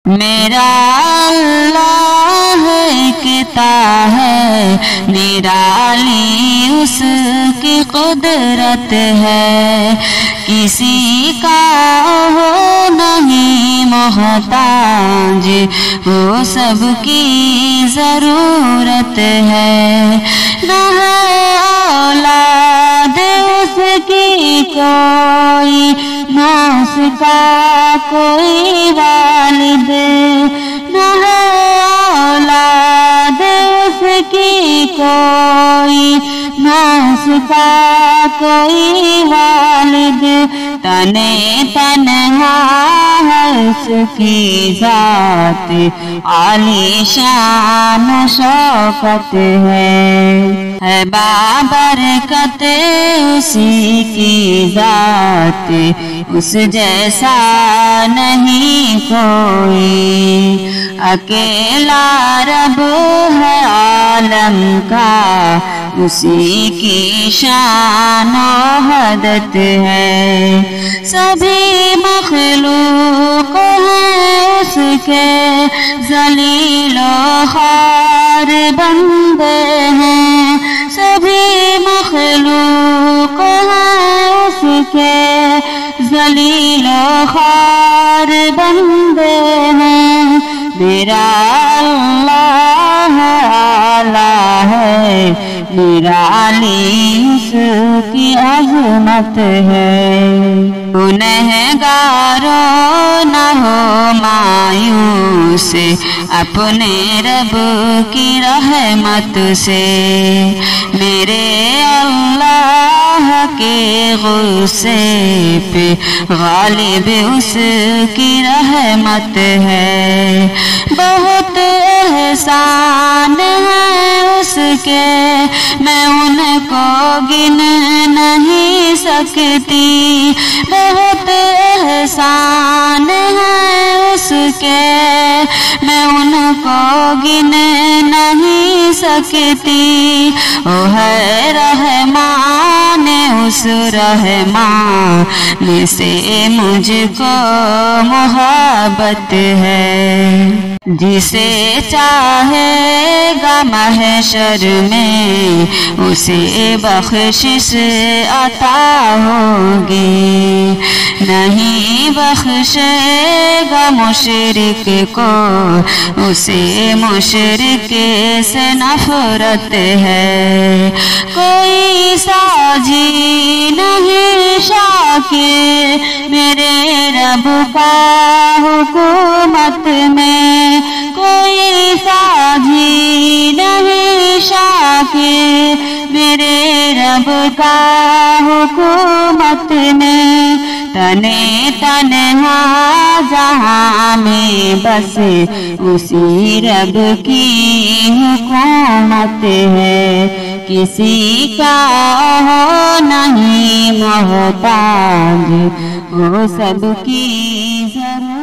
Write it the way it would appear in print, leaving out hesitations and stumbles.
میرا اللہ کتا ہے، نرالی اس کی قدرت ہے، کسی کا ہو نہیں محتاج، وہ سب کی ضرورت ہے، نہ ہے اولاد اس کی کوئی، نہ اس کا کوئی والد، نہ ہے اولاد اس کی کوئی، نہ اس کا کوئی والد، تنے تنہا ہے اس کی ذات، عالی شان و شوکت ہے بابرکت اسی کی ذات، اس جیسا نہیں کوئی، اکیلا رب ہے عالم کا، اسی کی شان و حدت ہے، سبھی مخلوق ہیں اس کے ذلیل و خوار بندے ہیں، سبھی مخلوق ہیں اس کے ذلیل و خوار بندے ہیں، میرا اللہ اعلیٰ ہے، نرالی اس کی عظمت ہے، گنہگاروں نہ ہو مایوس اپنے رب کی رحمت سے، میرے اللہ کے غصے پہ غالب اس کی رحمت ہے، بہت احسان ہے اس کے میں ان کو گن نہیں سکتی، بہت احسان ہے اس کے میں ان کو گن نہیں سکتی، وہ ہے رحمان اس رحمان سے مجھ کو محبت ہے، جسے چاہے گا محشر میں اسے بخشش عطا ہوگی، نہیں بخشے گا مشرک کو اسے مشرک سے نفرت ہے، کوئی ساجی نہیں شاکر میرے رب کا حکومت میں، کوئی ساجی نہیں شاکر میرے رب کا حکومت میں، تنے تنہا جہاں میں بس اسی رب کی حکومت ہے، کسی کا ہو نہیں محتاج، وہ سب کی ضرورت